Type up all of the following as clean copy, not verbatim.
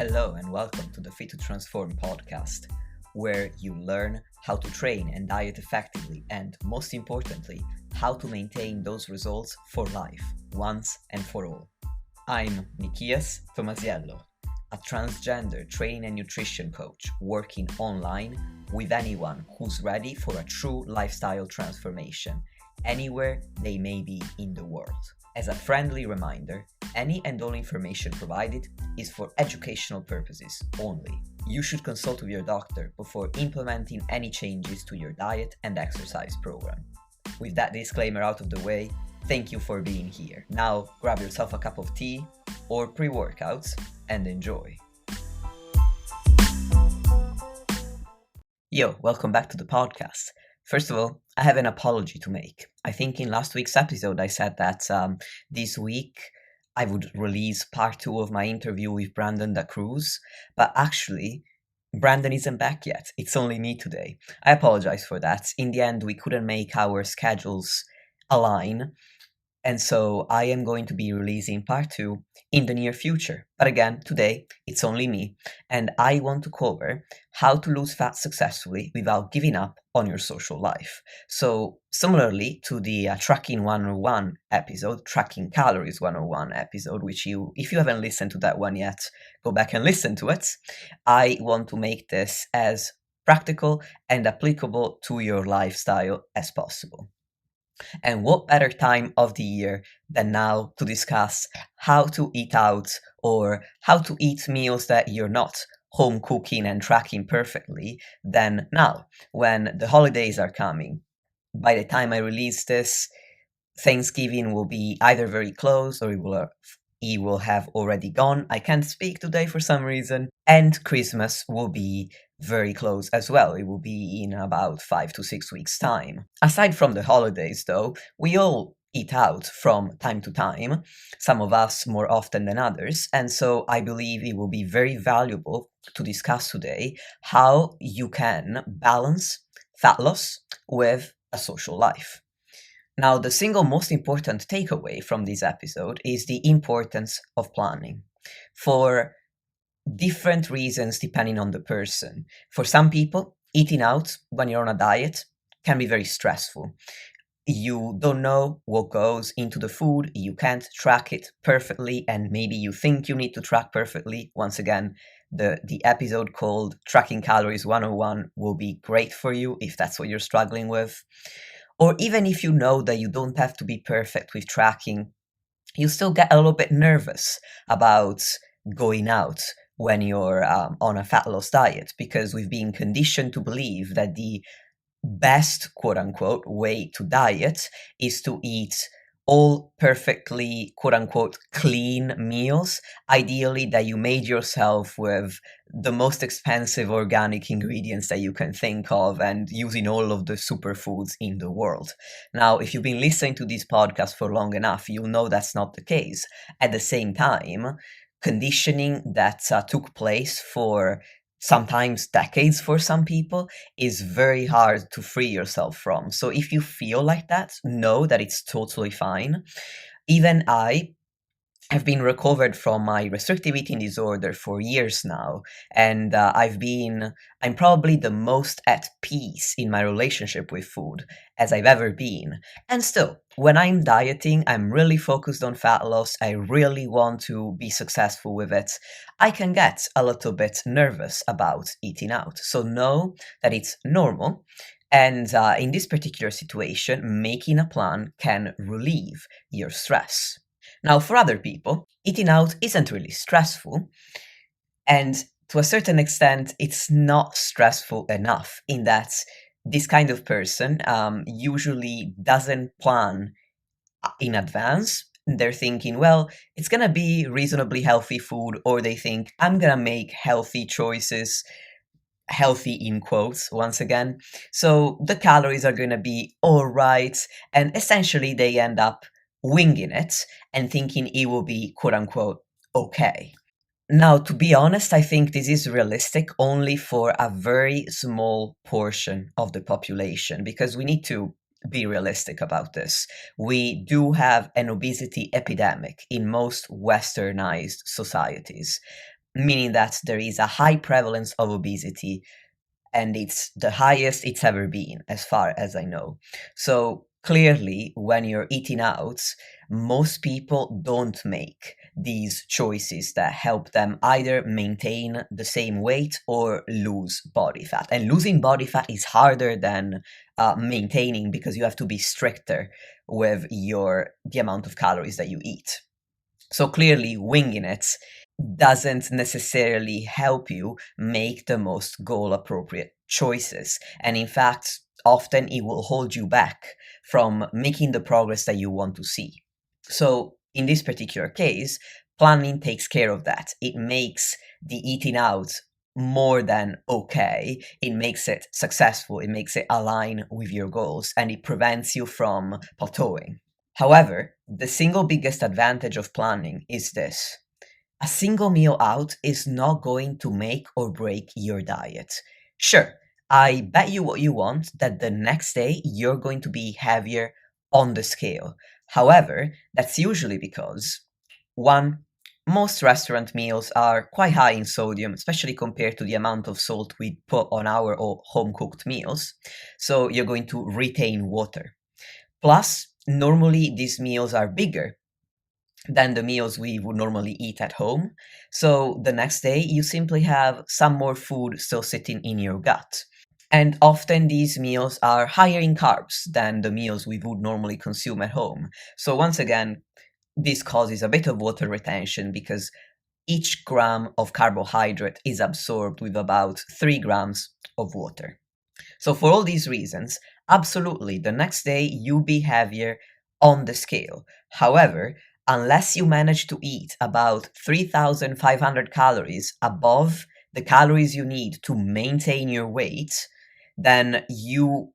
Hello and welcome to the Fit to Transform podcast, where you learn how to train and diet effectively and, most importantly, how to maintain those results for life, once and for all. I'm Nikias Tomasiello, a transgender training and nutrition coach working online with anyone who's ready for a true lifestyle transformation, anywhere they may be in the world. As a friendly reminder, any and all information provided is for educational purposes only. You should consult with your doctor before implementing any changes to your diet and exercise program. With that disclaimer out of the way, thank you for being here. Now grab yourself a cup of tea or pre-workouts and enjoy. Yo, welcome back to the podcast. First of all, I have an apology to make. I think in last week's episode I said that this week I would release part 2 of my interview with Brandon Da Cruz, but actually Brandon isn't back yet. It's only me today. I apologize for that. In the end, we couldn't make our schedules align, and so I am going to be releasing part 2 in the near future. But again, today, it's only me, and I want to cover how to lose fat successfully without giving up on your social life. So similarly to the Tracking 101 episode, Tracking Calories 101 episode, which if you haven't listened to that one yet, go back and listen to it. I want to make this as practical and applicable to your lifestyle as possible. And what better time of the year than now to discuss how to eat out or how to eat meals that you're not home cooking and tracking perfectly than now when the holidays are coming. By the time I release this, Thanksgiving will be either very close or it will have already gone. I can't speak today for some reason. And Christmas will be very close as well. It will be in about 5 to 6 weeks' time. Aside from the holidays, though, we all eat out from time to time, some of us more often than others, and so I believe it will be very valuable to discuss today how you can balance fat loss with a social life. Now, the single most important takeaway from this episode is the importance of planning for different reasons depending on the person. For some people, eating out when you're on a diet can be very stressful. You don't know what goes into the food, you can't track it perfectly, and maybe you think you need to track perfectly. Once again, the episode called Tracking Calories 101 will be great for you if that's what you're struggling with. Or even if you know that you don't have to be perfect with tracking, you still get a little bit nervous about going out when you're on a fat loss diet, because we've been conditioned to believe that the best quote-unquote way to diet is to eat all perfectly quote-unquote clean meals, ideally that you made yourself with the most expensive organic ingredients that you can think of and using all of the superfoods in the world. Now, if you've been listening to this podcast for long enough, you'll know that's not the case. At the same time, conditioning that took place for sometimes decades for some people is very hard to free yourself from. So if you feel like that, know that it's totally fine. Even I have been recovered from my restrictive eating disorder for years now, and I'm probably the most at peace in my relationship with food as I've ever been. And still, when I'm dieting, I'm really focused on fat loss. I really want to be successful with it. I can get a little bit nervous about eating out. So know that it's normal. And in this particular situation, making a plan can relieve your stress. Now, for other people, eating out isn't really stressful, and to a certain extent, it's not stressful enough in that this kind of person usually doesn't plan in advance. They're thinking, well, it's going to be reasonably healthy food, or they think, I'm going to make healthy choices, healthy in quotes, once again. So the calories are going to be all right, and essentially they end up winging it and thinking it will be quote-unquote okay. Now, to be honest, I think this is realistic only for a very small portion of the population, because we need to be realistic about this. We do have an obesity epidemic in most westernized societies. meaning that there is a high prevalence of obesity, and it's the highest it's ever been, as far as I know. So clearly, when you're eating out, most people don't make these choices that help them either maintain the same weight or lose body fat. And losing body fat is harder than maintaining, because you have to be stricter with the amount of calories that you eat. So clearly, winging it doesn't necessarily help you make the most goal appropriate choices. And in fact, often it will hold you back from making the progress that you want to see. So, in this particular case, planning takes care of that. It makes the eating out more than okay. It makes it successful. It makes it align with your goals, and it prevents you from plateauing. However, the single biggest advantage of planning is this: a single meal out is not going to make or break your diet. Sure, I bet you what you want that the next day you're going to be heavier on the scale. However, that's usually because, one, most restaurant meals are quite high in sodium, especially compared to the amount of salt we put on our home cooked meals. So you're going to retain water. Plus, normally these meals are bigger than the meals we would normally eat at home. So the next day, you simply have some more food still sitting in your gut. And often these meals are higher in carbs than the meals we would normally consume at home. So once again, this causes a bit of water retention, because each gram of carbohydrate is absorbed with about 3 grams of water. So for all these reasons, absolutely, the next day you'll be heavier on the scale. However, unless you manage to eat about 3,500 calories above the calories you need to maintain your weight, then you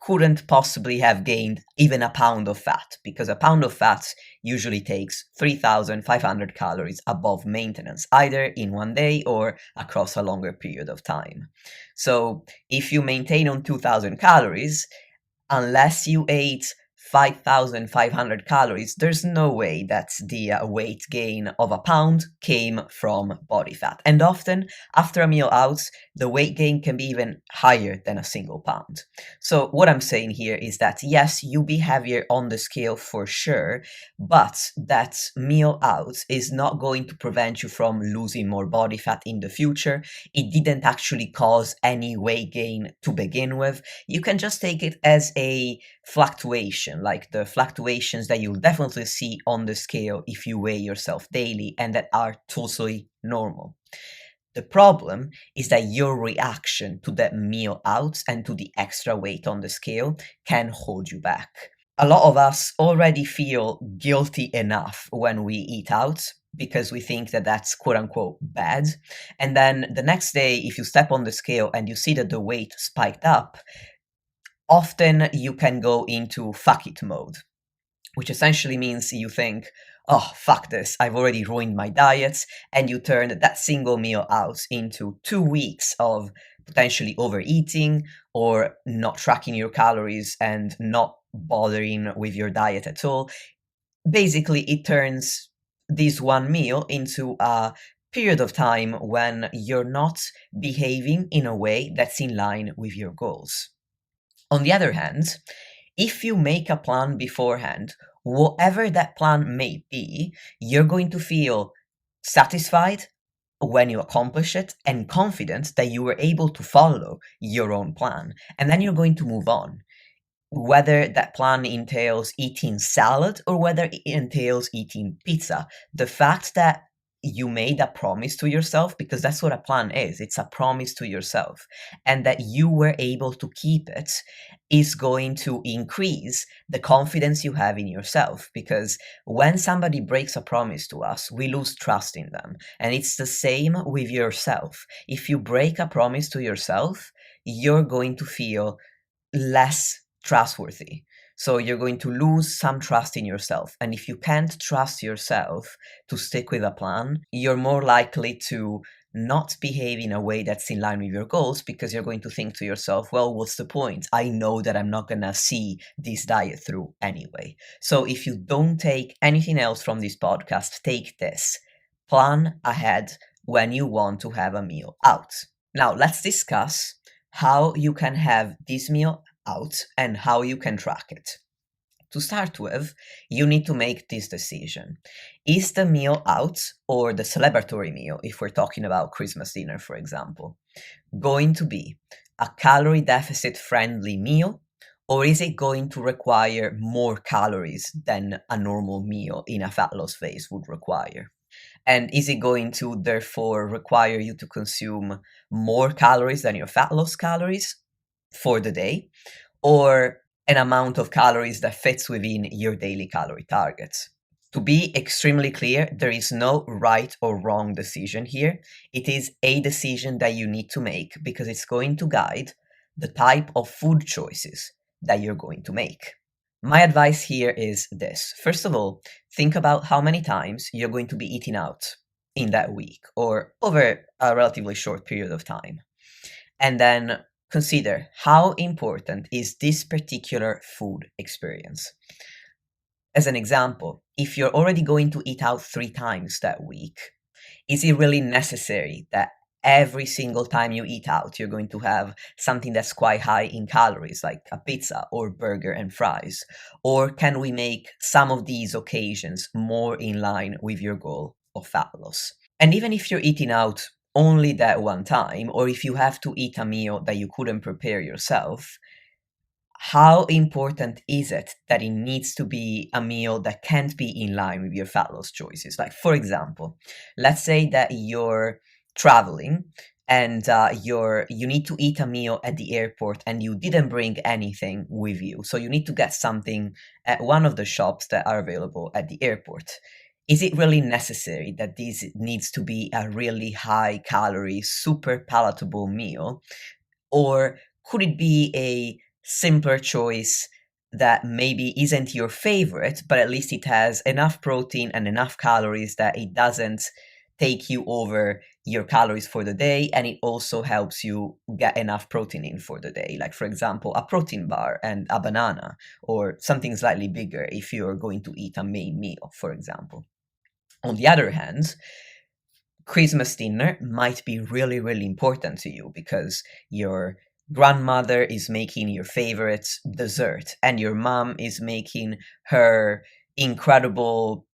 couldn't possibly have gained even a pound of fat, because a pound of fat usually takes 3,500 calories above maintenance, either in one day or across a longer period of time. So if you maintain on 2,000 calories, unless you ate 5,500 calories, there's no way that the weight gain of a pound came from body fat. And often, after a meal out, the weight gain can be even higher than a single pound. So what I'm saying here is that yes, you'll be heavier on the scale for sure, but that meal out is not going to prevent you from losing more body fat in the future. It didn't actually cause any weight gain to begin with. You can just take it as a fluctuation, like the fluctuations that you'll definitely see on the scale if you weigh yourself daily, and that are totally normal. The problem is that your reaction to that meal out and to the extra weight on the scale can hold you back. A lot of us already feel guilty enough when we eat out, because we think that that's quote unquote bad. And then the next day, if you step on the scale and you see that the weight spiked up, often you can go into fuck it mode, which essentially means you think, oh, fuck this, I've already ruined my diet, and you turn that single meal out into 2 weeks of potentially overeating or not tracking your calories and not bothering with your diet at all. Basically, it turns this one meal into a period of time when you're not behaving in a way that's in line with your goals. On the other hand, if you make a plan beforehand, whatever that plan may be, you're going to feel satisfied when you accomplish it and confident that you were able to follow your own plan. And then you're going to move on. Whether that plan entails eating salad or whether it entails eating pizza, the fact that you made a promise to yourself, because that's what a plan is, it's a promise to yourself, and that you were able to keep it, is going to increase the confidence you have in yourself. Because when somebody breaks a promise to us, we lose trust in them. And it's the same with yourself. If you break a promise to yourself, you're going to feel less trustworthy. So you're going to lose some trust in yourself. And if you can't trust yourself to stick with a plan, you're more likely to not behave in a way that's in line with your goals, because you're going to think to yourself, well, what's the point? I know that I'm not going to see this diet through anyway. So if you don't take anything else from this podcast, take this. Plan ahead when you want to have a meal out. Now, let's discuss how you can have this meal out and how you can track it. To start with, you need to make this decision. Is the meal out, or the celebratory meal, if we're talking about Christmas dinner, for example, going to be a calorie deficit friendly meal, or is it going to require more calories than a normal meal in a fat loss phase would require? And is it going to therefore require you to consume more calories than your fat loss calories for the day, or an amount of calories that fits within your daily calorie targets? To be extremely clear, there is no right or wrong decision here. It is a decision that you need to make because it's going to guide the type of food choices that you're going to make. My advice here is this. First of all, think about how many times you're going to be eating out in that week or over a relatively short period of time. And then consider how important is this particular food experience. As an example, if you're already going to eat out 3 times that week, is it really necessary that every single time you eat out, you're going to have something that's quite high in calories, like a pizza or burger and fries? Or can we make some of these occasions more in line with your goal of fat loss? And even if you're eating out only that one time, or if you have to eat a meal that you couldn't prepare yourself, how important is it that it needs to be a meal that can't be in line with your fat loss choices? Like, for example, let's say that you're traveling and you need to eat a meal at the airport and you didn't bring anything with you. So you need to get something at one of the shops that are available at the airport. Is it really necessary that this needs to be a really high calorie, super palatable meal? Or could it be a simpler choice that maybe isn't your favorite, but at least it has enough protein and enough calories that it doesn't take you over your calories for the day, and it also helps you get enough protein in for the day? Like, for example, a protein bar and a banana, or something slightly bigger if you're going to eat a main meal, for example. On the other hand, Christmas dinner might be really, really important to you because your grandmother is making your favorite dessert and your mom is making her incredible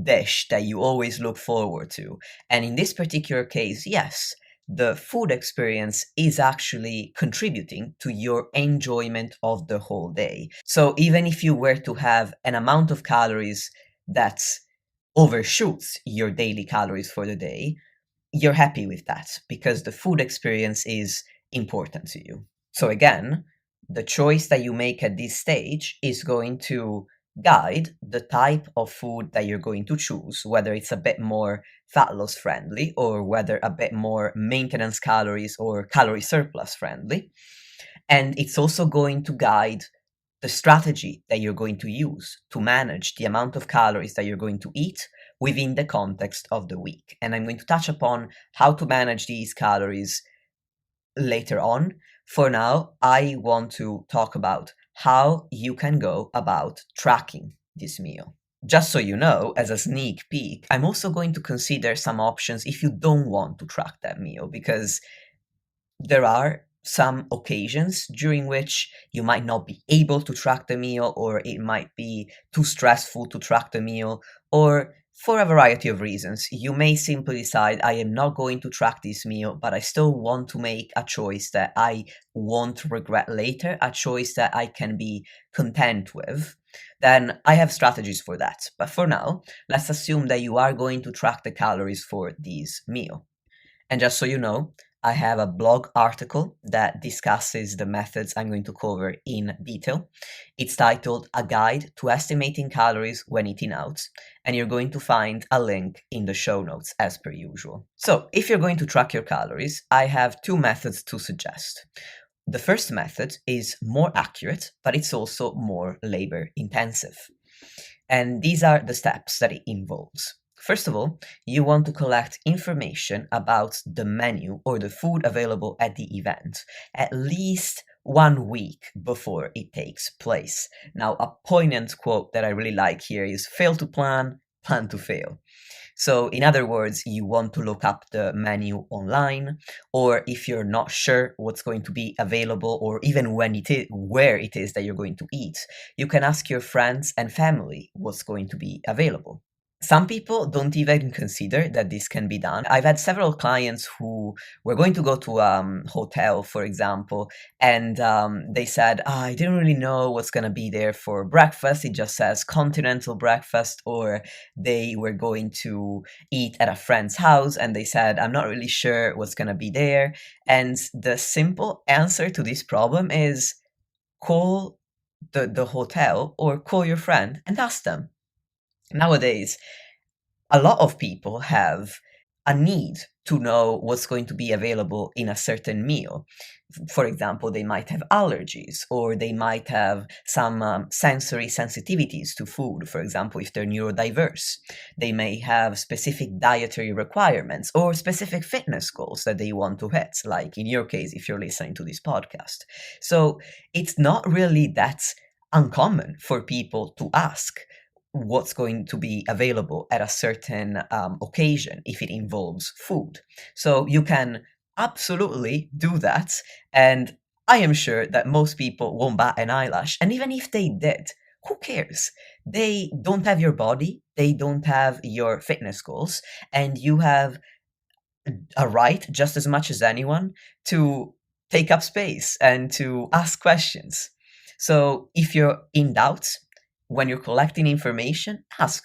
dish that you always look forward to. And in this particular case, yes, the food experience is actually contributing to your enjoyment of the whole day. So even if you were to have an amount of calories that overshoots your daily calories for the day, you're happy with that because the food experience is important to you. So again, the choice that you make at this stage is going to guide the type of food that you're going to choose, whether it's a bit more fat loss friendly or whether a bit more maintenance calories or calorie surplus friendly. And it's also going to guide the strategy that you're going to use to manage the amount of calories that you're going to eat within the context of the week. And I'm going to touch upon how to manage these calories later on. For now, I want to talk about how you can go about tracking this meal. Just so you know, as a sneak peek, I'm also going to consider some options if you don't want to track that meal, because there are some occasions during which you might not be able to track the meal, or it might be too stressful to track the meal, or for a variety of reasons, you may simply decide, I am not going to track this meal, but I still want to make a choice that I won't regret later, a choice that I can be content with. Then I have strategies for that. But for now, let's assume that you are going to track the calories for this meal. And just so you know, I have a blog article that discusses the methods I'm going to cover in detail. It's titled A Guide to Estimating Calories When Eating Out, and you're going to find a link in the show notes as per usual. So, if you're going to track your calories, I have 2 methods to suggest. The first method is more accurate, but it's also more labor intensive. And these are the steps that it involves. First of all, you want to collect information about the menu or the food available at the event at least 1 week before it takes place. Now, a poignant quote that I really like here is, fail to plan, plan to fail. So, in other words, you want to look up the menu online, or if you're not sure what's going to be available, or even where it is that you're going to eat, you can ask your friends and family what's going to be available. Some people don't even consider that this can be done. I've had several clients who were going to go to a hotel, for example, and they said, I didn't really know what's going to be there for breakfast. It just says continental breakfast. Or they were going to eat at a friend's house and they said, I'm not really sure what's going to be there. And the simple answer to this problem is call the hotel or call your friend and ask them. Nowadays, a lot of people have a need to know what's going to be available in a certain meal. For example, they might have allergies, or they might have some sensory sensitivities to food. For example, if they're neurodiverse, they may have specific dietary requirements or specific fitness goals that they want to hit, like in your case, if you're listening to this podcast. So it's not really that uncommon for people to ask what's going to be available at a certain occasion if it involves food. So you can absolutely do that. And I am sure that most people won't bat an eyelash. And even if they did, who cares? They don't have your body, they don't have your fitness goals, and you have a right, just as much as anyone, to take up space and to ask questions. So if you're in doubt, when you're collecting information, ask.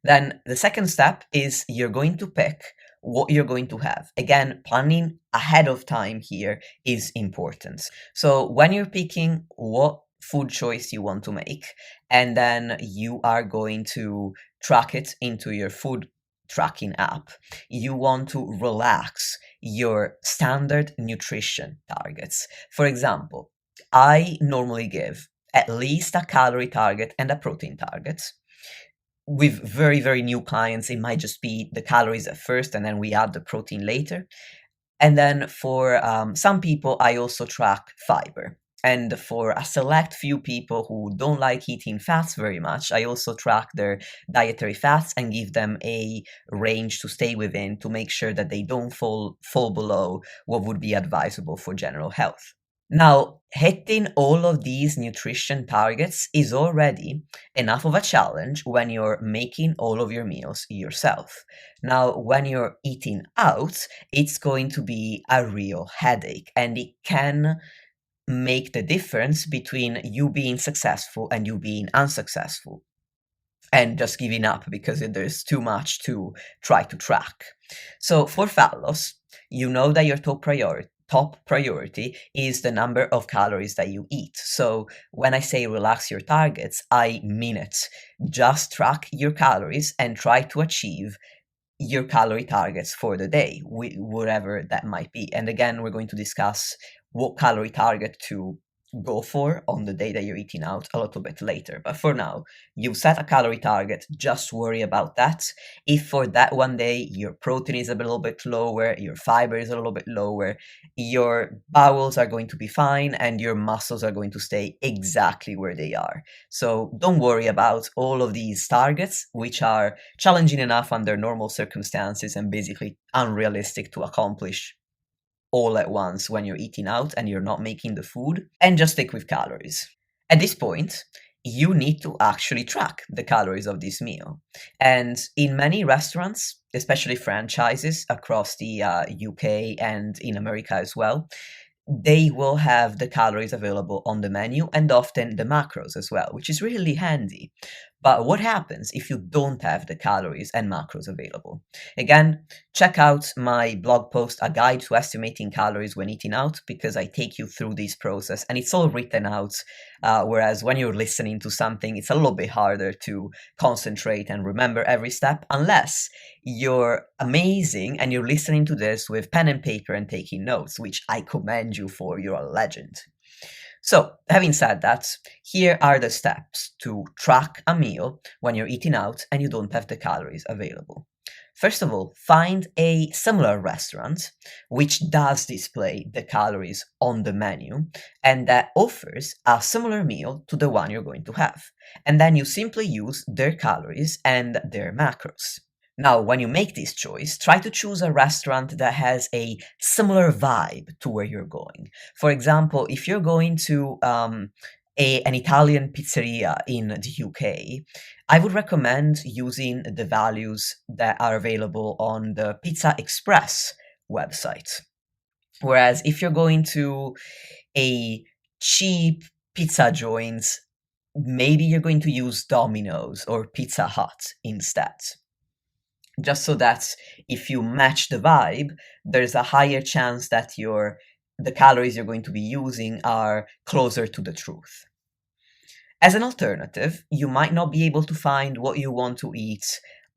Then the second step is you're going to pick what you're going to have. Again, planning ahead of time here is important. So when you're picking what food choice you want to make, and then you are going to track it into your food tracking app, you want to relax your standard nutrition targets. For example, I normally give at least a calorie target and a protein target. With very, very new clients, it might just be the calories at first and then we add the protein later. And then for some people, I also track fiber. And for a select few people who don't like eating fats very much, I also track their dietary fats and give them a range to stay within to make sure that they don't fall below what would be advisable for general health. Now, hitting all of these nutrition targets is already enough of a challenge when you're making all of your meals yourself. Now, when you're eating out, it's going to be a real headache, and it can make the difference between you being successful and you being unsuccessful and just giving up because there's too much to try to track. So for fat loss, you know that your top priority is the number of calories that you eat. So when I say relax your targets, I mean it. Just track your calories and try to achieve your calorie targets for the day, whatever that might be. And again, we're going to discuss what calorie target to go for on the day that you're eating out a little bit later. But for now, you set a calorie target, just worry about that. If for that one day your protein is a little bit lower, your fiber is a little bit lower, your bowels are going to be fine and your muscles are going to stay exactly where they are. So don't worry about all of these targets, which are challenging enough under normal circumstances and basically unrealistic to accomplish all at once when you're eating out and you're not making the food, and just stick with calories. At this point, you need to actually track the calories of this meal. And in many restaurants, especially franchises across the UK and in America as well, they will have the calories available on the menu and often the macros as well, which is really handy. But what happens if you don't have the calories and macros available? Again, check out my blog post, A Guide to Estimating Calories When Eating Out, because I take you through this process and it's all written out. Whereas when you're listening to something, it's a little bit harder to concentrate and remember every step, unless you're amazing and you're listening to this with pen and paper and taking notes, which I commend you for. You're a legend. So, having said that, here are the steps to track a meal when you're eating out and you don't have the calories available. First of all, find a similar restaurant which does display the calories on the menu and that offers a similar meal to the one you're going to have. And then you simply use their calories and their macros. Now, when you make this choice, try to choose a restaurant that has a similar vibe to where you're going. For example, if you're going to an Italian pizzeria in the UK, I would recommend using the values that are available on the Pizza Express website. Whereas if you're going to a cheap pizza joint, maybe you're going to use Domino's or Pizza Hut instead. Just so that if you match the vibe, there's a higher chance that the calories you're going to be using are closer to the truth. As an alternative, you might not be able to find what you want to eat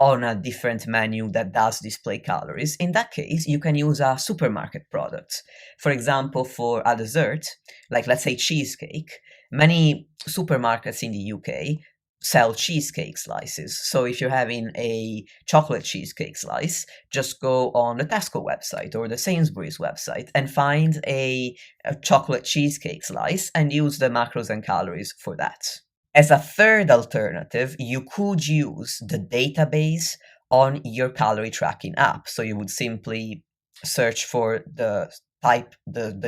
on a different menu that does display calories. In that case, you can use a supermarket product. For example, for a dessert, like let's say cheesecake, many supermarkets in the UK sell cheesecake slices. So if you're having a chocolate cheesecake slice, just go on the Tesco website or the Sainsbury's website and find a chocolate cheesecake slice and use the macros and calories for that. As a third alternative, you could use the database on your calorie tracking app. So you would simply search for the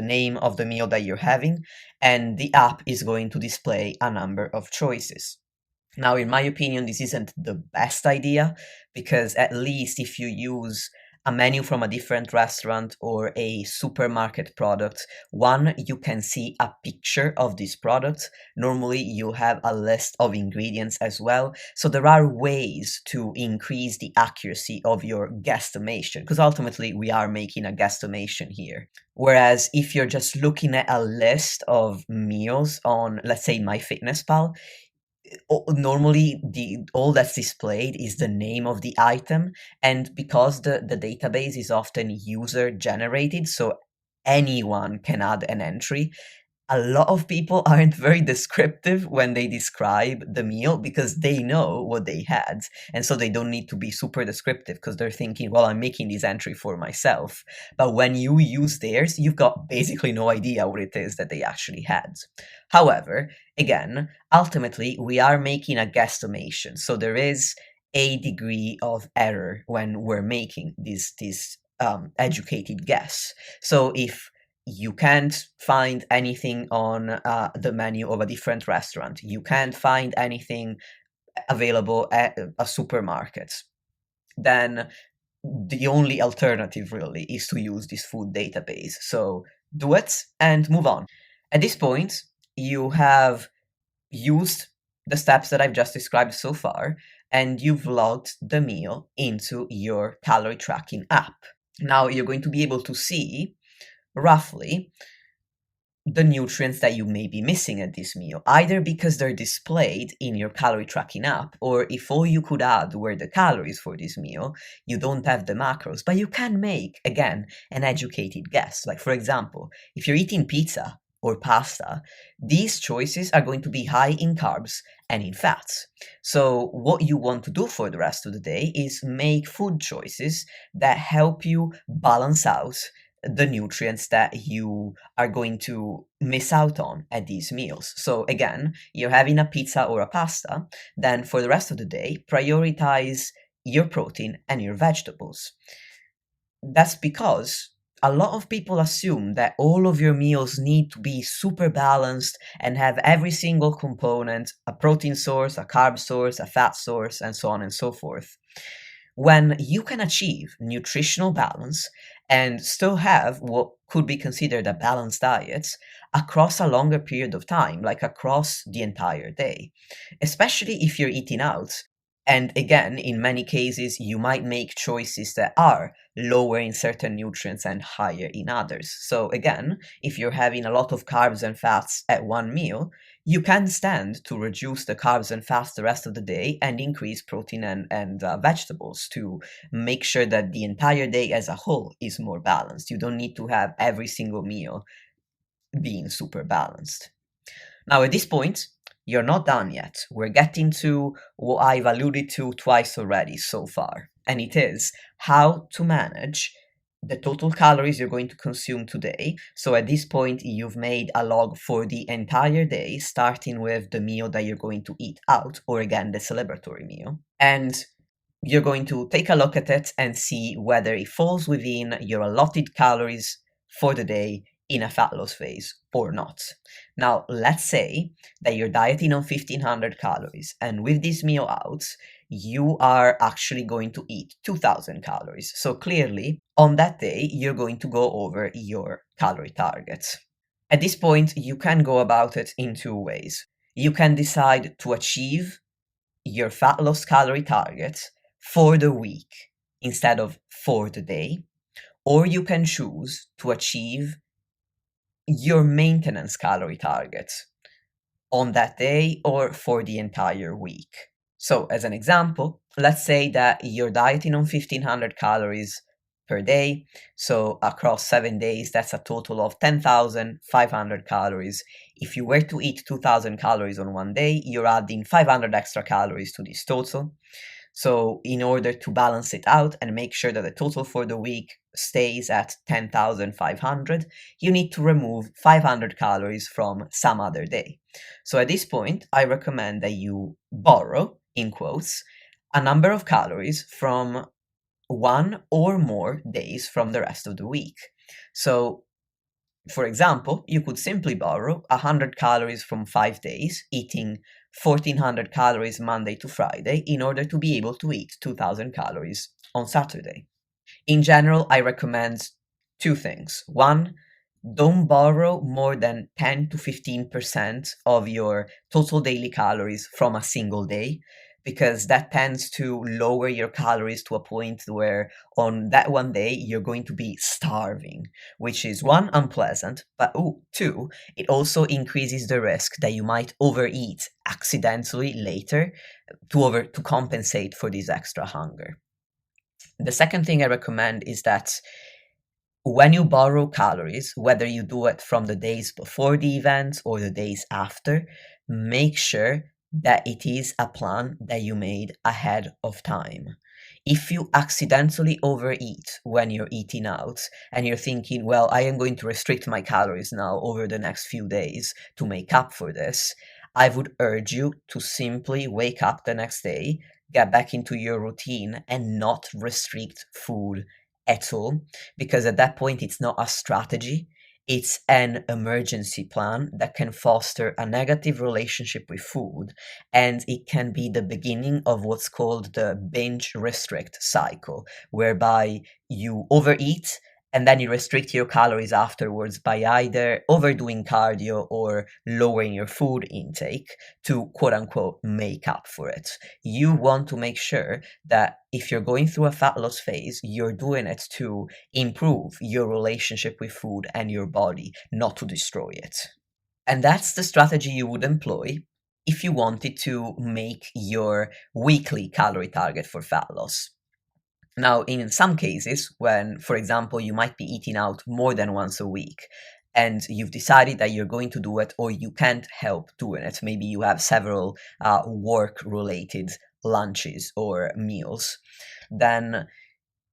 name of the meal that you're having, and the app is going to display a number of choices. Now, in my opinion, this isn't the best idea because at least if you use a menu from a different restaurant or a supermarket product, one, you can see a picture of this product. Normally, you have a list of ingredients as well. So there are ways to increase the accuracy of your guesstimation because ultimately we are making a guesstimation here. Whereas if you're just looking at a list of meals on, let's say, MyFitnessPal, normally all that's displayed is the name of the item, and because the database is often user generated, so anyone can add an entry, a lot of people aren't very descriptive when they describe the meal because they know what they had, and so they don't need to be super descriptive because they're thinking, well, I'm making this entry for myself. But when you use theirs, you've got basically no idea what it is that they actually had. However, again, ultimately, we are making a guesstimation, so there is a degree of error when we're making this educated guess. So if you can't find anything on the menu of a different restaurant, you can't find anything available at a supermarket, then the only alternative really is to use this food database. So do it and move on. At this point, you have used the steps that I've just described so far, and you've logged the meal into your calorie tracking app. Now you're going to be able to see roughly the nutrients that you may be missing at this meal, either because they're displayed in your calorie tracking app, or if all you could add were the calories for this meal, you don't have the macros, but you can make, again, an educated guess. Like, for example, if you're eating pizza or pasta, these choices are going to be high in carbs and in fats. So what you want to do for the rest of the day is make food choices that help you balance out the nutrients that you are going to miss out on at these meals. So again, you're having a pizza or a pasta, then for the rest of the day, prioritize your protein and your vegetables. That's because a lot of people assume that all of your meals need to be super balanced and have every single component, a protein source, a carb source, a fat source, and so on and so forth. When you can achieve nutritional balance and still have what could be considered a balanced diet across a longer period of time, like across the entire day, especially if you're eating out. And again, in many cases, you might make choices that are lower in certain nutrients and higher in others. So again, if you're having a lot of carbs and fats at one meal, you can stand to reduce the carbs and fats the rest of the day and increase protein and vegetables to make sure that the entire day as a whole is more balanced. You don't need to have every single meal being super balanced. Now, at this point, you're not done yet. We're getting to what I've alluded to twice already so far. and it is how to manage the total calories you're going to consume today. So at this point, you've made a log for the entire day, starting with the meal that you're going to eat out, or again, the celebratory meal. And you're going to take a look at it and see whether it falls within your allotted calories for the day in a fat loss phase or not. Now, let's say that you're dieting on 1500 calories, and with this meal out, you are actually going to eat 2000 calories. So clearly, on that day, you're going to go over your calorie target. At this point, you can go about it in two ways. You can decide to achieve your fat loss calorie target for the week instead of for the day, or you can choose to achieve your maintenance calorie target on that day or for the entire week. So, as an example, let's say that you're dieting on 1500 calories per day. So, across 7 days, that's a total of 10,500 calories. If you were to eat 2000 calories on one day, you're adding 500 extra calories to this total. So, in order to balance it out and make sure that the total for the week stays at 10,500, you need to remove 500 calories from some other day. So, at this point, I recommend that you borrow, in quotes, a number of calories from one or more days from the rest of the week. So, for example, you could simply borrow 100 calories from 5 days, eating 1400 calories Monday to Friday in order to be able to eat 2000 calories on Saturday. In general, I recommend two things. One, don't borrow more than 10 to 15% of your total daily calories from a single day, because that tends to lower your calories to a point where on that one day you're going to be starving, which is one, unpleasant, but two, it also increases the risk that you might overeat accidentally later to compensate for this extra hunger. The second thing I recommend is that when you borrow calories, whether you do it from the days before the event or the days after, make sure that it is a plan that you made ahead of time. If you accidentally overeat when you're eating out and you're thinking, well, I am going to restrict my calories now over the next few days to make up for this, I would urge you to simply wake up the next day, get back into your routine, and not restrict food at all, because at that point it's not a strategy, it's an emergency plan that can foster a negative relationship with food, and it can be the beginning of what's called the binge restrict cycle, whereby you overeat and then you restrict your calories afterwards by either overdoing cardio or lowering your food intake to quote unquote make up for it. You want to make sure that if you're going through a fat loss phase, you're doing it to improve your relationship with food and your body, not to destroy it. And that's the strategy you would employ if you wanted to make your weekly calorie target for fat loss. Now, in some cases, when, for example, you might be eating out more than once a week, and you've decided that you're going to do it, or you can't help doing it, maybe you have several work-related lunches or meals, then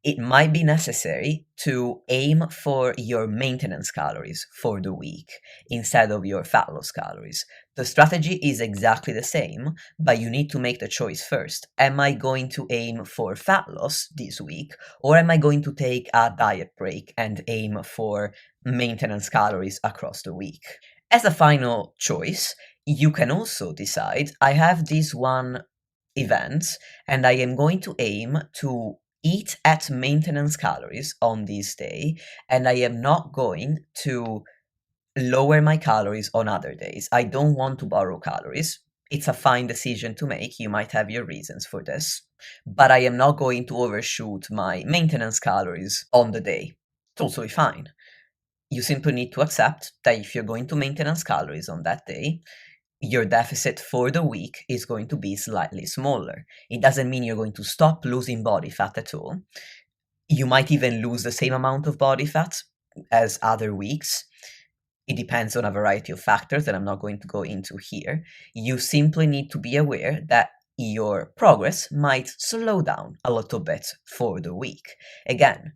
it might be necessary to aim for your maintenance calories for the week instead of your fat loss calories. The strategy is exactly the same, but you need to make the choice first. Am I going to aim for fat loss this week, or am I going to take a diet break and aim for maintenance calories across the week? As a final choice, you can also decide, I have this one event and I am going to aim to eat at maintenance calories on this day, and I am not going to lower my calories on other days. I don't want to borrow calories. It's a fine decision to make. You might have your reasons for this, but I am not going to overshoot my maintenance calories on the day. Totally fine. You simply need to accept that if you're going to maintenance calories on that day, your deficit for the week is going to be slightly smaller. It doesn't mean you're going to stop losing body fat at all. You might even lose the same amount of body fat as other weeks. It depends on a variety of factors that I'm not going to go into here. You simply need to be aware that your progress might slow down a little bit for the week. Again,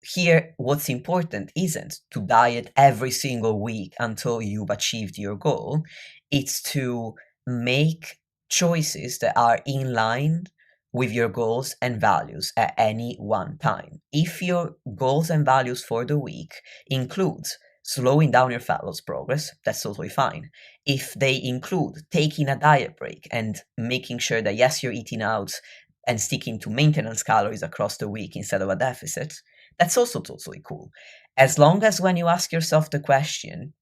here, what's important isn't to diet every single week until you've achieved your goal. It's to make choices that are in line with your goals and values at any one time. If your goals and values for the week include slowing down your fat loss progress, that's totally fine. If they include taking a diet break and making sure that, yes, you're eating out and sticking to maintenance calories across the week instead of a deficit, that's also totally cool. As long as when you ask yourself the question,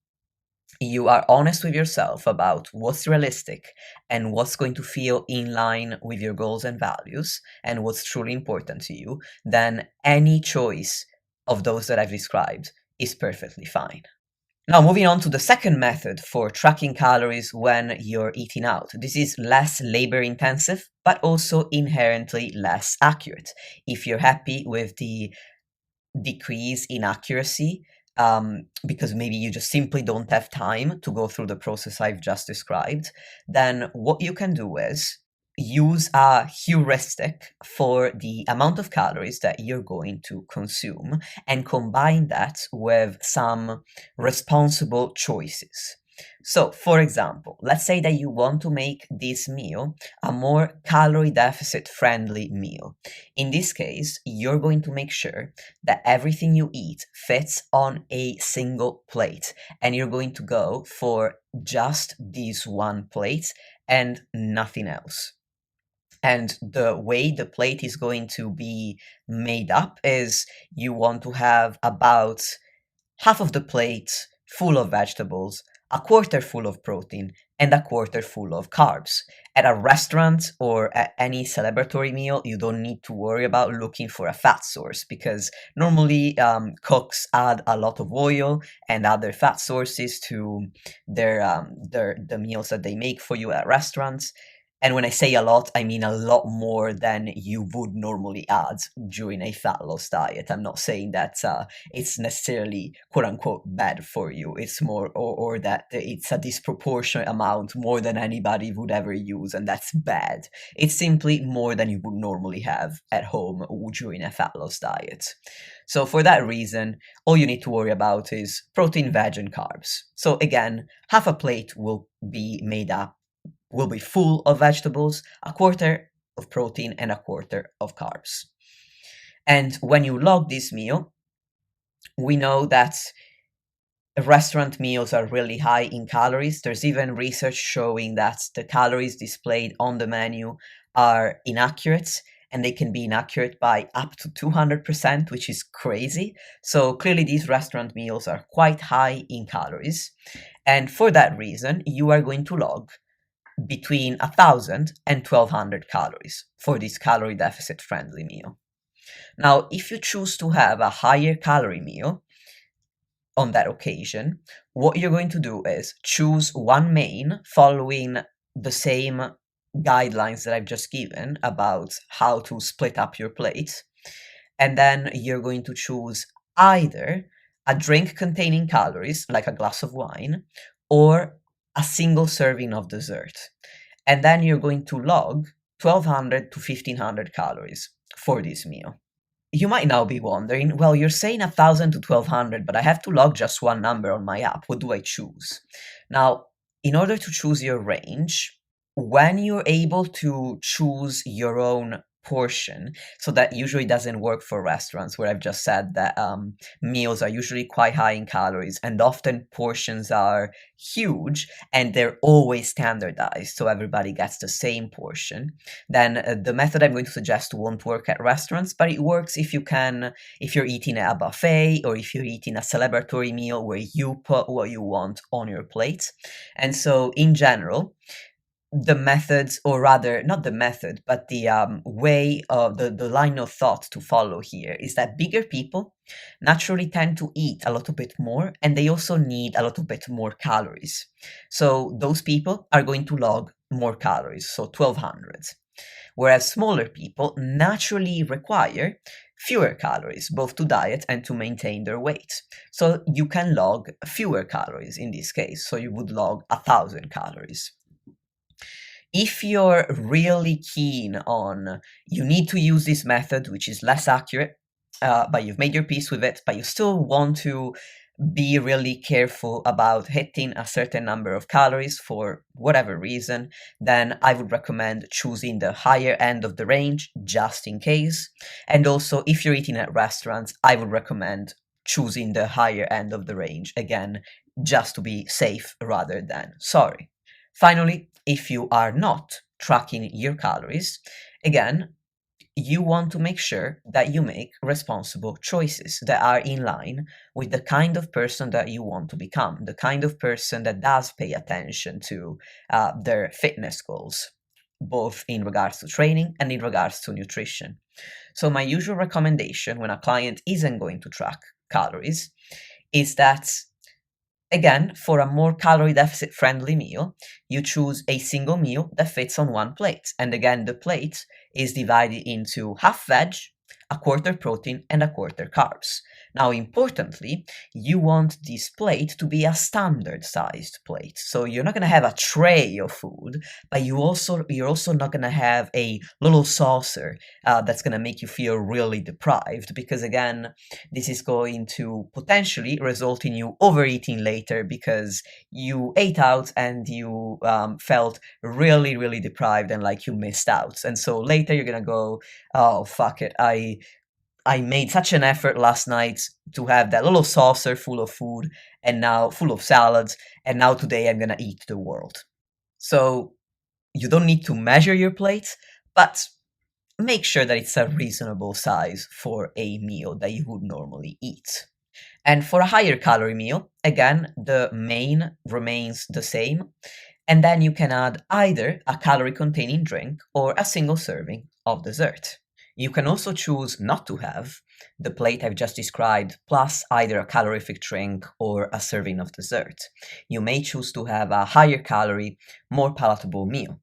you are honest with yourself about what's realistic and what's going to feel in line with your goals and values and what's truly important to you, then any choice of those that I've described is perfectly fine. Now, moving on to the second method for tracking calories when you're eating out. This is less labor intensive, but also inherently less accurate. If you're happy with the decrease in accuracy, because maybe you just simply don't have time to go through the process I've just described, then what you can do is use a heuristic for the amount of calories that you're going to consume and combine that with some responsible choices. So, for example, let's say that you want to make this meal a more calorie deficit friendly meal. In this case, you're going to make sure that everything you eat fits on a single plate, and you're going to go for just this one plate and nothing else. And the way the plate is going to be made up is you want to have about half of the plate full of vegetables, a quarter full of protein, and a quarter full of carbs. At a restaurant or at any celebratory meal, you don't need to worry about looking for a fat source because normally cooks add a lot of oil and other fat sources to the meals that they make for you at restaurants. And when I say a lot, I mean a lot more than you would normally add during a fat loss diet. I'm not saying that it's necessarily quote unquote bad for you. It's more, or that it's a disproportionate amount more than anybody would ever use, and that's bad. It's simply more than you would normally have at home during a fat loss diet. So for that reason, all you need to worry about is protein, veg, and carbs. So again, half a plate will be full of vegetables, a quarter of protein, and a quarter of carbs. And when you log this meal, we know that restaurant meals are really high in calories. There's even research showing that the calories displayed on the menu are inaccurate, and they can be inaccurate by up to 200%, which is crazy. So clearly these restaurant meals are quite high in calories. And for that reason, you are going to log between 1,000 and 1,200 calories for this calorie deficit friendly meal. Now, if you choose to have a higher calorie meal on that occasion, what you're going to do is choose one main following the same guidelines that I've just given about how to split up your plate. And then you're going to choose either a drink containing calories, like a glass of wine, or a single serving of dessert. And then you're going to log 1,200 to 1,500 calories for this meal. You might now be wondering, well, you're saying 1,000 to 1,200, but I have to log just one number on my app. What do I choose? Now, in order to choose your range, when you're able to choose your own portion, so that usually doesn't work for restaurants where I've just said that meals are usually quite high in calories and often portions are huge and they're always standardized so everybody gets the same portion, then the method I'm going to suggest won't work at restaurants, but it works if you're eating at a buffet or if you're eating a celebratory meal where you put what you want on your plate. And so in general, the methods, or rather not the method, but the way of the line of thought to follow here is that bigger people naturally tend to eat a little bit more and they also need a little bit more calories. So those people are going to log more calories, so 1,200. Whereas smaller people naturally require fewer calories, both to diet and to maintain their weight. So you can log fewer calories in this case. So you would log 1,000 calories. If you're really keen on, you need to use this method, which is less accurate, but you've made your peace with it, but you still want to be really careful about hitting a certain number of calories for whatever reason, then I would recommend choosing the higher end of the range just in case. And also, if you're eating at restaurants, I would recommend choosing the higher end of the range, again, just to be safe rather than sorry. Finally, if you are not tracking your calories, again, you want to make sure that you make responsible choices that are in line with the kind of person that you want to become, the kind of person that does pay attention to their fitness goals, both in regards to training and in regards to nutrition. So, my usual recommendation when a client isn't going to track calories is that, again, for a more calorie deficit friendly meal, you choose a single meal that fits on one plate. And again, the plate is divided into half veg, a quarter protein, and a quarter carbs. Now, importantly, you want this plate to be a standard sized plate. So you're not going to have a tray of food, but you're also not going to have a little saucer that's going to make you feel really deprived, because again, this is going to potentially result in you overeating later because you ate out and you felt really, really deprived and like you missed out. And so later you're gonna go, oh, fuck it. I made such an effort last night to have that little saucer full of food and now full of salads, and now today I'm gonna eat the world. So you don't need to measure your plate, but make sure that it's a reasonable size for a meal that you would normally eat. And for a higher calorie meal, again, the main remains the same. And then you can add either a calorie containing drink or a single serving of dessert. You can also choose not to have the plate I've just described, plus either a calorific drink or a serving of dessert. You may choose to have a higher calorie, more palatable meal.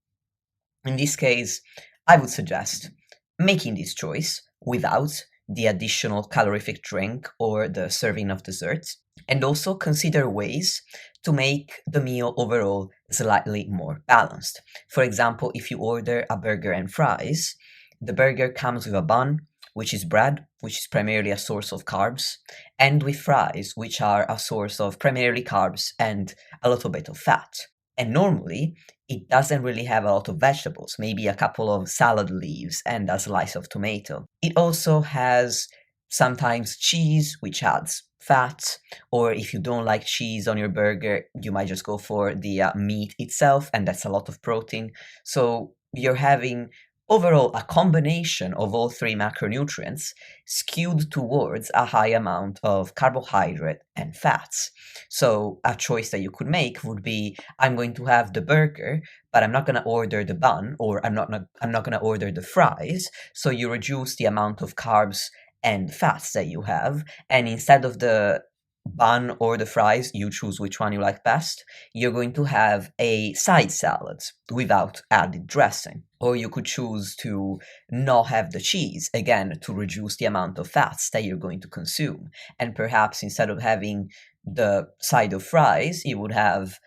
In this case, I would suggest making this choice without the additional calorific drink or the serving of dessert, and also consider ways to make the meal overall slightly more balanced. For example, if you order a burger and fries, the burger comes with a bun, which is bread, which is primarily a source of carbs, and with fries, which are a source of primarily carbs and a little bit of fat. And normally, it doesn't really have a lot of vegetables, maybe a couple of salad leaves and a slice of tomato. It also has sometimes cheese, which adds fat, or if you don't like cheese on your burger, you might just go for the meat itself, and that's a lot of protein. So you're having overall a combination of all three macronutrients skewed towards a high amount of carbohydrate and fats. So a choice that you could make would be, I'm going to have the burger, but I'm not going to order the bun, or I'm not going to order the fries. So you reduce the amount of carbs and fats that you have, and instead of the bun or the fries, you choose which one you like best, you're going to have a side salad without added dressing. Or you could choose to not have the cheese, again, to reduce the amount of fats that you're going to consume. And perhaps instead of having the side of fries, you would have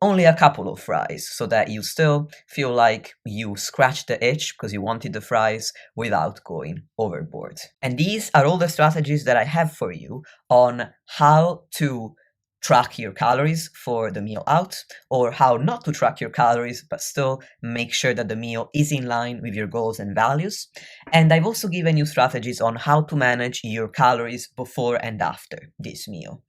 only a couple of fries, so that you still feel like you scratched the itch because you wanted the fries without going overboard. And these are all the strategies that I have for you on how to track your calories for the meal out, or how not to track your calories but still make sure that the meal is in line with your goals and values. And I've also given you strategies on how to manage your calories before and after this meal.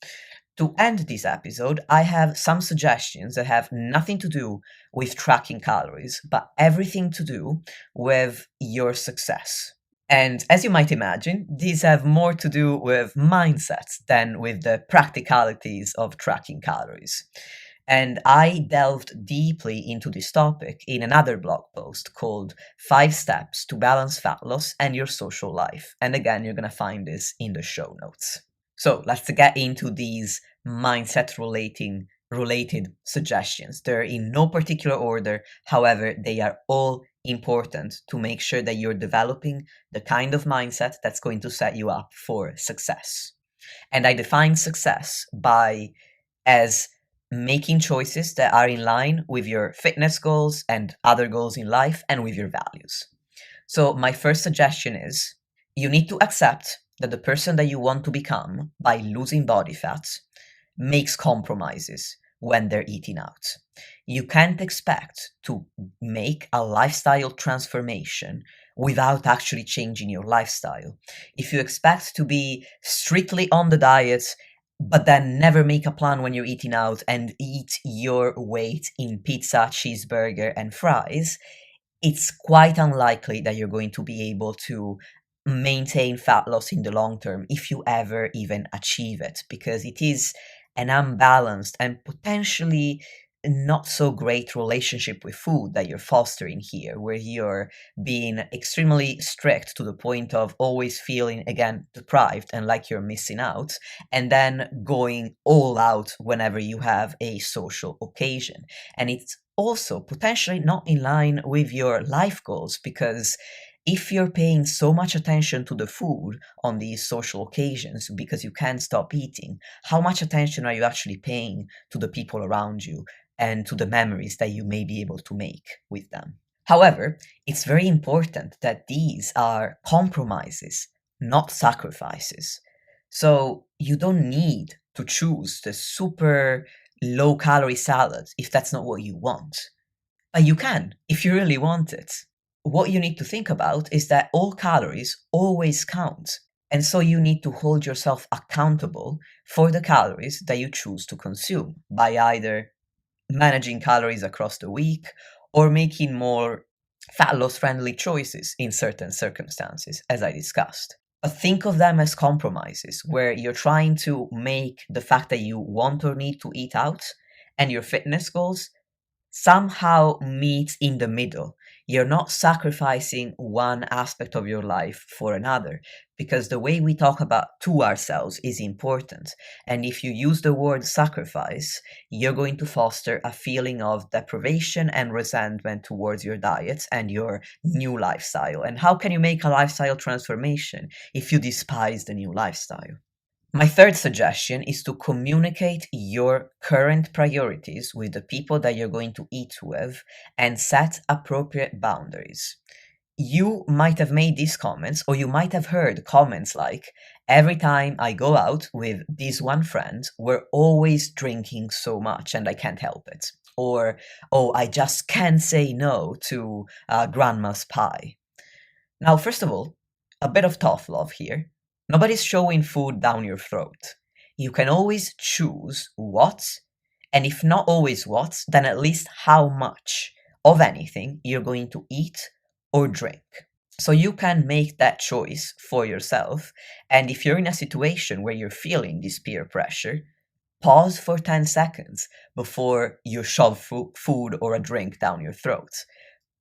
To end this episode, I have some suggestions that have nothing to do with tracking calories, but everything to do with your success. And as you might imagine, these have more to do with mindsets than with the practicalities of tracking calories. And I delved deeply into this topic in another blog post called 5 Steps to Balance Fat Loss and Your Social Life. And again, you're going to find this in the show notes. So let's get into these mindset related suggestions. They're in no particular order. However, they are all important to make sure that you're developing the kind of mindset that's going to set you up for success. And I define success as making choices that are in line with your fitness goals and other goals in life and with your values. So, my first suggestion is you need to accept that the person that you want to become by losing body fat makes compromises when they're eating out. You can't expect to make a lifestyle transformation without actually changing your lifestyle. If you expect to be strictly on the diet, but then never make a plan when you're eating out and eat your weight in pizza, cheeseburger, and fries, it's quite unlikely that you're going to be able to maintain fat loss in the long term if you ever even achieve it, because it is an unbalanced and potentially not so great relationship with food that you're fostering here, where you're being extremely strict to the point of always feeling again deprived and like you're missing out, and then going all out whenever you have a social occasion. And it's also potentially not in line with your life goals, because if you're paying so much attention to the food on these social occasions because you can't stop eating, how much attention are you actually paying to the people around you and to the memories that you may be able to make with them? However, it's very important that these are compromises, not sacrifices. So you don't need to choose the super low calorie salad if that's not what you want. But you can if you really want it. What you need to think about is that all calories always count. And so you need to hold yourself accountable for the calories that you choose to consume by either managing calories across the week or making more fat loss friendly choices in certain circumstances, as I discussed. But think of them as compromises where you're trying to make the fact that you want or need to eat out and your fitness goals somehow meet in the middle. You're not sacrificing one aspect of your life for another, because the way we talk about to ourselves is important. And if you use the word sacrifice, you're going to foster a feeling of deprivation and resentment towards your diet and your new lifestyle. And how can you make a lifestyle transformation if you despise the new lifestyle? My third suggestion is to communicate your current priorities with the people that you're going to eat with and set appropriate boundaries. You might have made these comments, or you might have heard comments like, every time I go out with this one friend, we're always drinking so much and I can't help it. Or, oh, I just can't say no to grandma's pie. Now, first of all, a bit of tough love here. Nobody's shoving food down your throat. You can always choose what, and if not always what, then at least how much of anything you're going to eat or drink. So you can make that choice for yourself, and if you're in a situation where you're feeling this peer pressure, pause for 10 seconds before you shove food or a drink down your throat.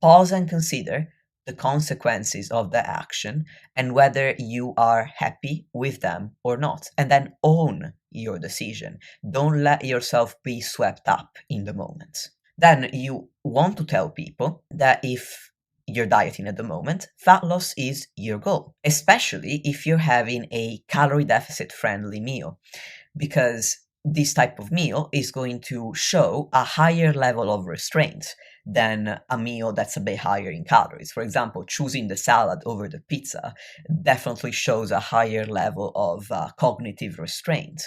Pause and consider the consequences of the action and whether you are happy with them or not. And then own your decision. Don't let yourself be swept up in the moment. Then you want to tell people that if you're dieting at the moment, fat loss is your goal, especially if you're having a calorie deficit friendly meal, because this type of meal is going to show a higher level of restraint than a meal that's a bit higher in calories. For example, choosing the salad over the pizza definitely shows a higher level of cognitive restraint.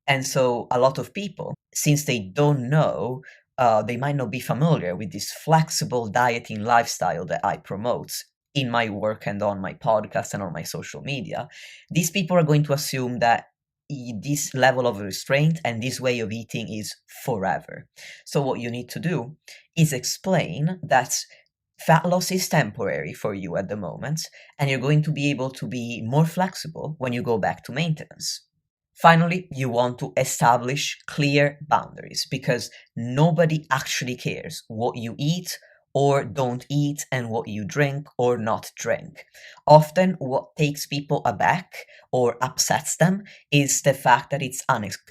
And so a lot of people, since they don't know, they might not be familiar with this flexible dieting lifestyle that I promote in my work and on my podcast and on my social media, these people are going to assume that this level of restraint and this way of eating is forever. So what you need to do is explain that fat loss is temporary for you at the moment, and you're going to be able to be more flexible when you go back to maintenance. Finally, you want to establish clear boundaries, because nobody actually cares what you eat or don't eat and what you drink or not drink. Often what takes people aback or upsets them is the fact that it's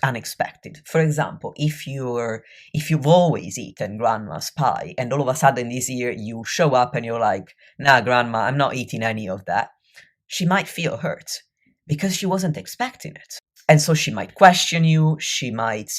unexpected. For example, if you've always eaten grandma's pie and all of a sudden this year you show up and you're like, nah, grandma, I'm not eating any of that, she might feel hurt because she wasn't expecting it. And so she might question you, she might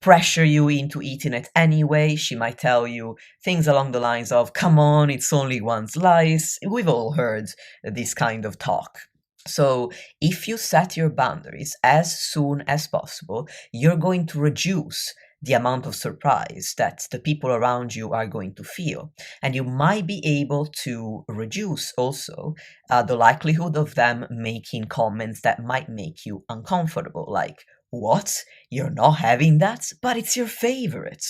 pressure you into eating it anyway. She might tell you things along the lines of, come on, it's only one slice. We've all heard this kind of talk. So, if you set your boundaries as soon as possible, you're going to reduce the amount of surprise that the people around you are going to feel. And you might be able to reduce also the likelihood of them making comments that might make you uncomfortable, like, what? You're not having that? But it's your favorite.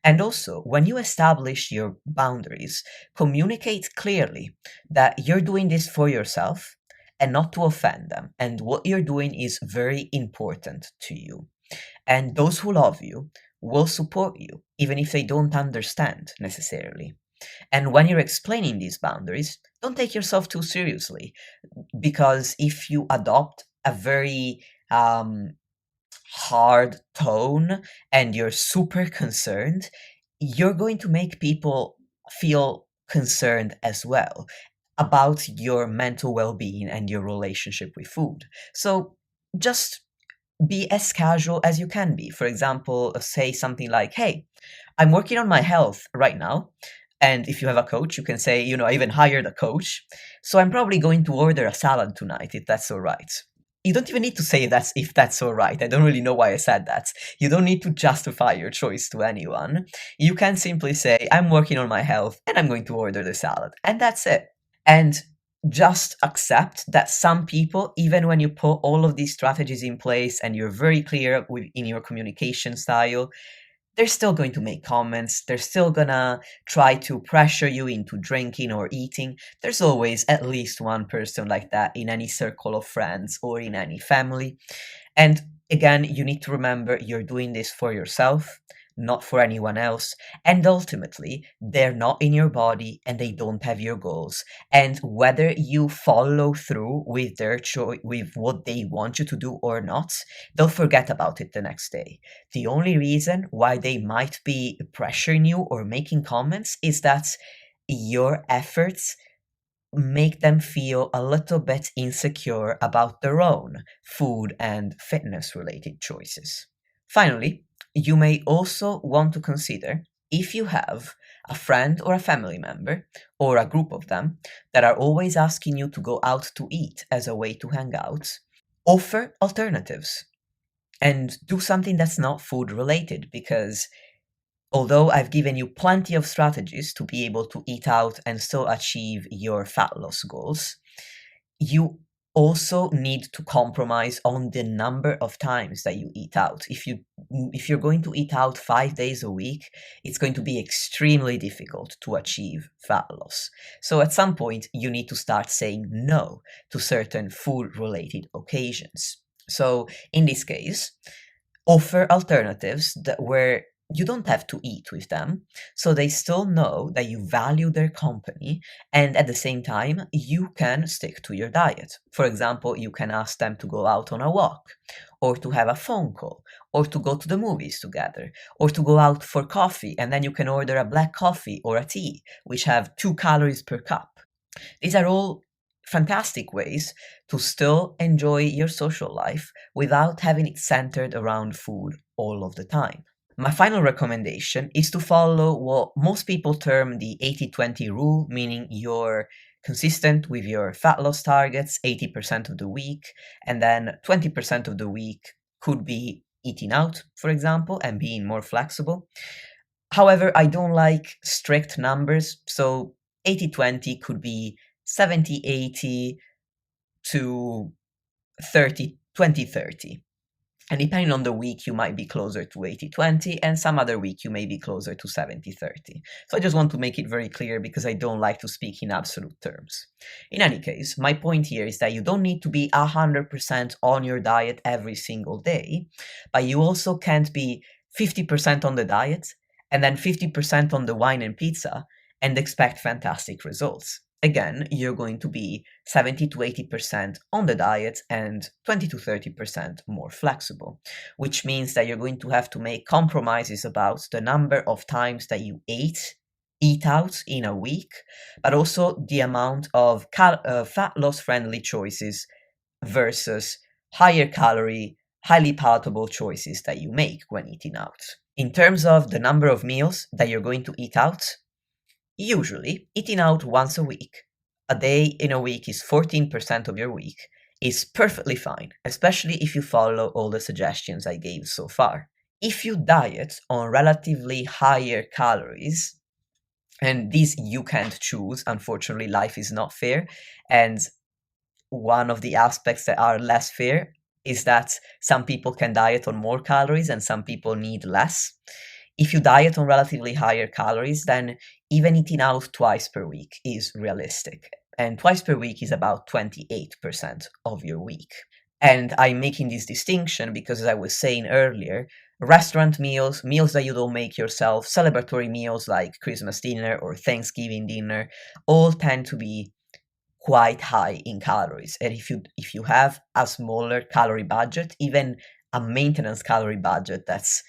And also, when you establish your boundaries, communicate clearly that you're doing this for yourself and not to offend them. And what you're doing is very important to you. And those who love you will support you, even if they don't understand necessarily. And when you're explaining these boundaries, don't take yourself too seriously, because if you adopt a very hard tone and you're super concerned, you're going to make people feel concerned as well about your mental well being and your relationship with food. So just be as casual as you can be. For example, say something like, hey, I'm working on my health right now. And if you have a coach, you can say, I even hired a coach. So I'm probably going to order a salad tonight, if that's all right. You don't even need to say that's if that's all right. I don't really know why I said that. You don't need to justify your choice to anyone. You can simply say, I'm working on my health and I'm going to order the salad. And that's it. And just accept that some people, even when you put all of these strategies in place and you're very clear in your communication style, they're still going to make comments. They're still gonna try to pressure you into drinking or eating. There's always at least one person like that in any circle of friends or in any family. And again, you need to remember you're doing this for yourself, not for anyone else. And ultimately, they're not in your body and they don't have your goals. And whether you follow through with their choice, with what they want you to do or not, they'll forget about it the next day. The only reason why they might be pressuring you or making comments is that your efforts make them feel a little bit insecure about their own food and fitness related choices. Finally, you may also want to consider if you have a friend or a family member or a group of them that are always asking you to go out to eat as a way to hang out, offer alternatives and do something that's not food related, because although I've given you plenty of strategies to be able to eat out and still achieve your fat loss goals, you also need to compromise on the number of times that you eat out. If you're going to eat out 5 days a week, it's going to be extremely difficult to achieve fat loss. So at some point you need to start saying no to certain food related occasions. So in this case, offer alternatives where you don't have to eat with them, so they still know that you value their company, and at the same time, you can stick to your diet. For example, you can ask them to go out on a walk, or to have a phone call, or to go to the movies together, or to go out for coffee, and then you can order a black coffee or a tea, which have 2 calories per cup. These are all fantastic ways to still enjoy your social life without having it centered around food all of the time. My final recommendation is to follow what most people term the 80-20 rule, meaning you're consistent with your fat loss targets 80% of the week, and then 20% of the week could be eating out, for example, and being more flexible. However, I don't like strict numbers, so 80-20 could be 70-80 to 30-20-30. And depending on the week, you might be closer to 80-20, and some other week you may be closer to 70-30. So I just want to make it very clear because I don't like to speak in absolute terms. In any case, my point here is that you don't need to be 100% on your diet every single day, but you also can't be 50% on the diet and then 50% on the wine and pizza and expect fantastic results. Again, you're going to be 70 to 80% on the diet and 20 to 30% more flexible, which means that you're going to have to make compromises about the number of times that you eat out in a week, but also the amount of fat loss friendly choices versus higher calorie, highly palatable choices that you make when eating out. In terms of the number of meals that you're going to eat out, usually eating out once a week, a day in a week is 14% of your week, is perfectly fine, especially if you follow all the suggestions I gave so far. If you diet on relatively higher calories, and these you can't choose, unfortunately, life is not fair, and one of the aspects that are less fair is that some people can diet on more calories and some people need less. If you diet on relatively higher calories, then even eating out twice per week is realistic. And twice per week is about 28% of your week. And I'm making this distinction because, as I was saying earlier, restaurant meals, meals that you don't make yourself, celebratory meals like Christmas dinner or Thanksgiving dinner, all tend to be quite high in calories. And if you have a smaller calorie budget, even a maintenance calorie budget that's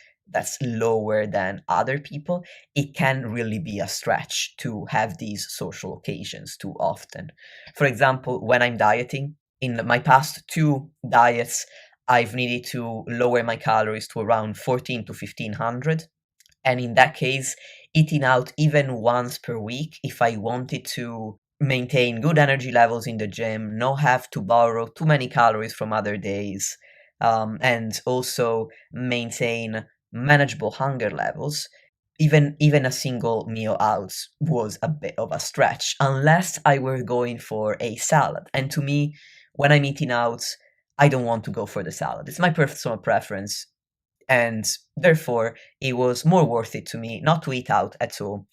lower than other people, it can really be a stretch to have these social occasions too often. For example, when I'm dieting, in my past 2 diets, I've needed to lower my calories to around 14 to 1500. And in that case, eating out even once per week, if I wanted to maintain good energy levels in the gym, not have to borrow too many calories from other days, and also maintain manageable hunger levels, even a single meal out was a bit of a stretch, unless I were going for a salad. And to me, when I'm eating out, I don't want to go for the salad. It's my personal preference, and therefore it was more worth it to me not to eat out at all,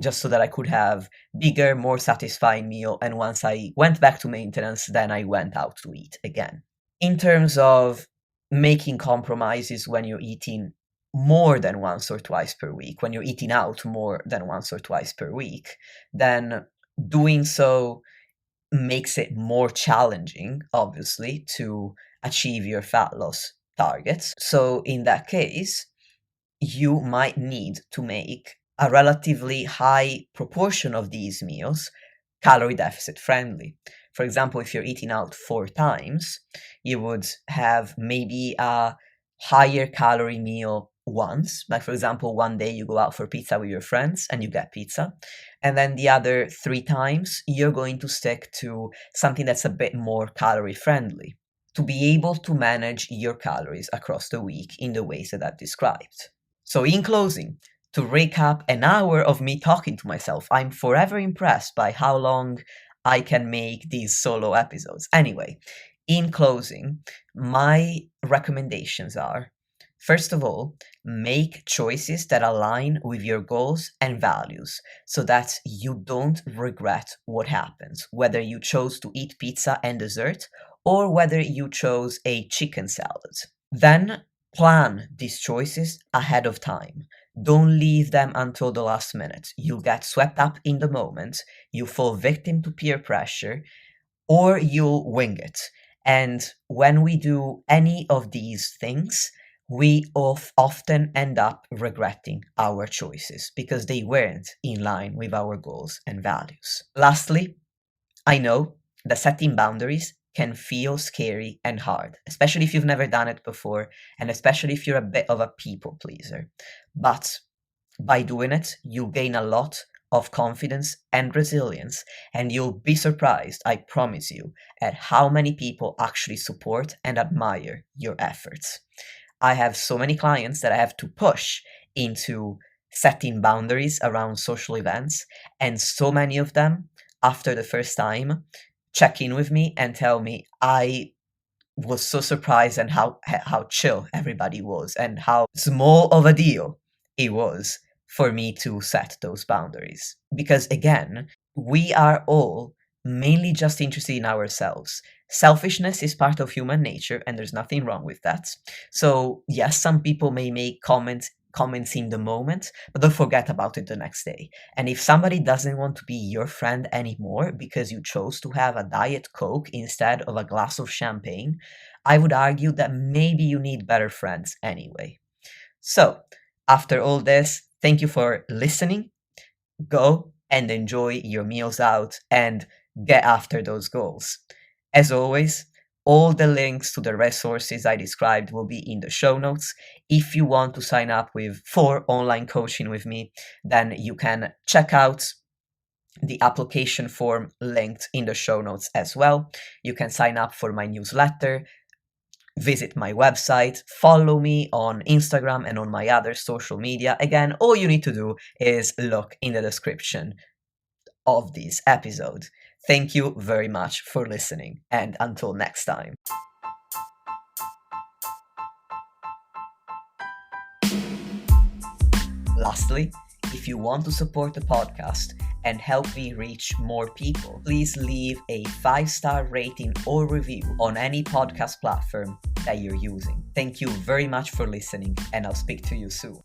just so that I could have bigger, more satisfying meal, and once I went back to maintenance, then I went out to eat again. In terms of making compromises when you're eating more than once or twice per week, when you're eating out more than once or twice per week, then doing so makes it more challenging, obviously, to achieve your fat loss targets. So in that case, you might need to make a relatively high proportion of these meals calorie deficit friendly. For example, if you're eating out 4 times, you would have maybe a higher calorie meal once. Like, for example, one day you go out for pizza with your friends and you get pizza. And then the other 3 times, you're going to stick to something that's a bit more calorie friendly to be able to manage your calories across the week in the ways that I've described. So in closing, to recap an hour of me talking to myself, I'm forever impressed by how long I can make these solo episodes. Anyway, in closing, my recommendations are, first of all, make choices that align with your goals and values so that you don't regret what happens, whether you chose to eat pizza and dessert or whether you chose a chicken salad. Then plan these choices ahead of time. Don't leave them until the last minute. You'll get swept up in the moment, you fall victim to peer pressure, or you'll wing it. And when we do any of these things, we often end up regretting our choices because they weren't in line with our goals and values. Lastly, I know that setting boundaries can feel scary and hard, especially if you've never done it before, and especially if you're a bit of a people pleaser. But by doing it, you'll gain a lot of confidence and resilience, and you'll be surprised, I promise you, at how many people actually support and admire your efforts. I have so many clients that I have to push into setting boundaries around social events, and so many of them, after the first time, check in with me and tell me I was so surprised and how chill everybody was and how small of a deal it was for me to set those boundaries. Because again, we are all mainly just interested in ourselves. Selfishness is part of human nature and there's nothing wrong with that. So yes, some people may make comments in the moment, but don't forget about it the next day. And if somebody doesn't want to be your friend anymore because you chose to have a Diet Coke instead of a glass of champagne, I would argue that maybe you need better friends anyway. So, after all this, thank you for listening. Go and enjoy your meals out and get after those goals. As always, All the links to the resources I described will be in the show notes. If you want to sign up for online coaching with me, then you can check out the application form linked in the show notes as well. You can sign up for my newsletter, visit my website, follow me on Instagram and on my other social media. Again, all you need to do is look in the description of this episode. Thank you very much for listening, and until next time. Lastly, if you want to support the podcast and help me reach more people, please leave a 5-star rating or review on any podcast platform that you're using. Thank you very much for listening, and I'll speak to you soon.